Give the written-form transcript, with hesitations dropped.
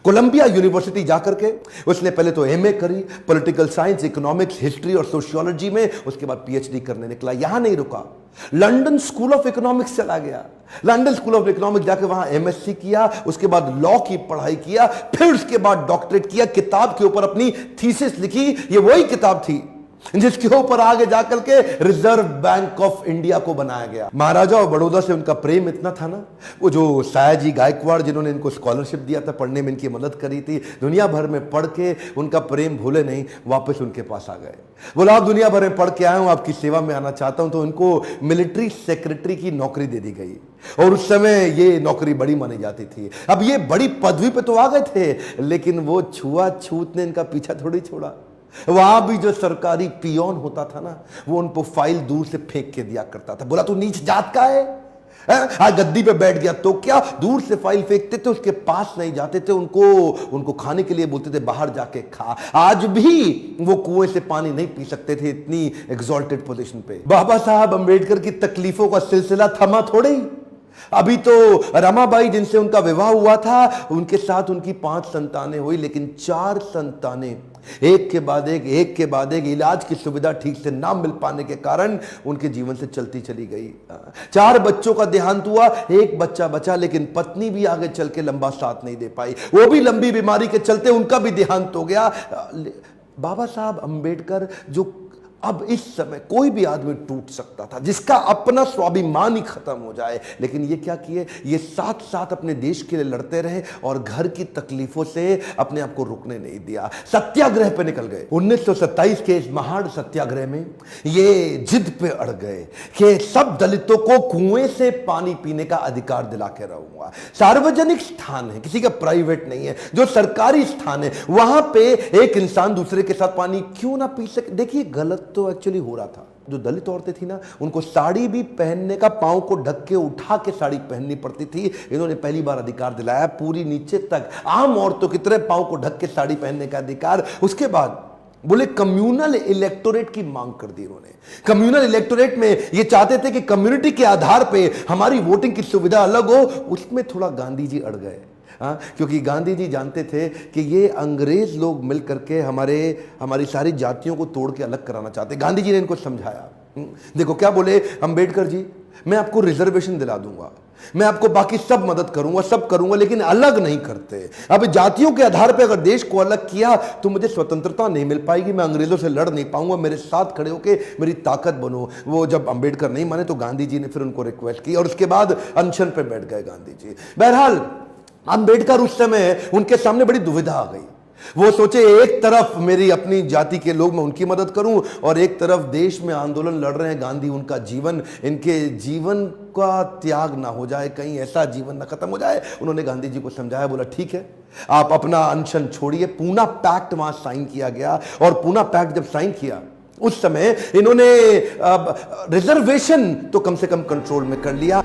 Colombia university जाकर के उसने पहले तो एमए करी, पॉलिटिकल साइंस, इकोनॉमिक्स, हिस्ट्री और सोशियोलॉजी में। उसके बाद पीएचडी करने निकला। यहां नहीं रुका, लंदन स्कूल ऑफ इकोनॉमिक्स चला गया। लंदन स्कूल ऑफ इकोनॉमिक्स जाकर वहां एमएससी किया, उसके बाद लॉ की पढ़ाई किया, फिर उसके बाद डॉक्टरेट किया, किताब के ऊपर अपनी थीसिस लिखी। ये वही किताब थी जिसके ऊपर आगे जाकर के रिजर्व बैंक ऑफ इंडिया को बनाया गया। महाराजा और बड़ौदा से उनका प्रेम इतना था ना, वो जो सयाजी गायकवाड़ जिन्होंने इनको स्कॉलरशिप दिया था, पढ़ने में इनकी मदद करी थी, दुनिया भर में पढ़ के उनका प्रेम भूले नहीं, वापस उनके पास आ गए। बोला आप दुनिया भर में पढ़ के आए हूं, आपकी सेवा में आना चाहता हूं। तो उनको मिलिट्री सेक्रेटरी की नौकरी दे दी गई और उस समय ये नौकरी बड़ी मानी जाती थी। अब ये बड़ी पदवी पे तो आ गए थे, लेकिन वो छुआछूत ने इनका पीछा थोड़ी छोड़ा। वहां भी जो सरकारी पियोन होता था ना, वो उनको फाइल दूर से फेंक के दिया करता था। बोला तू नीच जात का है? आज गद्दी पे बैठ गया तो क्या? दूर से फाइल फेंकते थे, उसके पास नहीं जाते थे। उनको खाने के लिए बोलते थे बाहर जाके खा। आज भी वो कुएं से पानी नहीं पी सकते थे, इतनी एग्जॉल्टेड पोजीशन पे। बाबा साहब अंबेडकर की तकलीफों का सिलसिला थमा थोड़े ही। अभी तो रमाबाई जिनसे उनका विवाह हुआ था, उनके साथ उनकी 5 संतानें हुई, लेकिन 4 संतानें एक के बाद एक इलाज की सुविधा ठीक से ना मिल पाने के कारण उनके जीवन से चलती चली गई। 4 बच्चों का देहांत हुआ, 1 बच्चा बचा, लेकिन पत्नी भी आगे चल के लंबा साथ नहीं दे पाई। वो भी लंबी बीमारी के चलते उनका भी देहांत हो गया। बाबा साहब अंबेडकर, जो अब इस समय कोई भी आदमी टूट सकता था, जिसका अपना स्वाभिमान ही खत्म हो जाए, लेकिन ये क्या किए, ये साथ साथ अपने देश के लिए लड़ते रहे और घर की तकलीफों से अपने आप को रुकने नहीं दिया। सत्याग्रह पे निकल गए। 1927 के इस महान सत्याग्रह में ये जिद पे अड़ गए कि सब दलितों को कुएं से पानी पीने का अधिकार दिला के रहूंगा। सार्वजनिक स्थान है, किसी का प्राइवेट नहीं है, जो सरकारी स्थान है, वहां पे एक इंसान दूसरे के साथ पानी क्यों ना पी सके। देखिए गलत तो एक्चुअली हो रहा था। जो दलित औरतें थी ना, उनको साड़ी भी पहनने का, पांव को ढक के उठा के साड़ी पहननी पड़ती थी। इन्होंने पहली बार अधिकार दिलाया, पूरी नीचे तक आम औरतों की तरह पांव को ढक के साड़ी पहनने का अधिकार। उसके बाद बोले कम्युनल इलेक्टोरेट की मांग कर दी इन्होंने। कम्युनल इलेक्टोरेट में ये चाहते थे कि कम्युनिटी के आधार पे हमारी वोटिंग की सुविधा अलग हो। उसमें थोड़ा गांधी जी अड़ गए। क्योंकि गांधी जी जानते थे कि ये अंग्रेज लोग मिल करके हमारी सारी जातियों को तोड़ के अलग कराना चाहते। गांधी जी ने इनको समझाया। देखो क्या बोले अंबेडकर जी, मैं आपको रिजर्वेशन दिला दूंगा, मैं आपको बाकी सब मदद करूंगा, सब करूंगा, लेकिन अलग नहीं करते। अब जातियों के आधार पे अगर देश को अलग किया तो मुझे स्वतंत्रता नहीं मिल पाएगी, मैं अंग्रेजों से लड़ नहीं पाऊंगा, मेरे साथ खड़े होके मेरी ताकत बनो। वो जब अंबेडकर नहीं माने तो गांधी जी ने फिर उनको रिक्वेस्ट की और उसके बाद अनशन पे बैठ गए गांधी जी। बहरहाल अंबेडकर उस समय उनके सामने बड़ी दुविधा आ गई। वो सोचे एक तरफ मेरी अपनी जाति के लोग, मैं उनकी मदद करूं, और एक तरफ देश में आंदोलन लड़ रहे हैं गांधी, उनका जीवन, इनके जीवन का त्याग ना हो जाए, कहीं ऐसा जीवन ना खत्म हो जाए। उन्होंने गांधी जी को समझाया, बोला ठीक है आप अपना अनशन छोड़िए। पूना पैक्ट वहां साइन किया गया और पूना पैक्ट जब साइन किया उस समय इन्होंने रिजर्वेशन तो कम से कम कंट्रोल में कर लिया।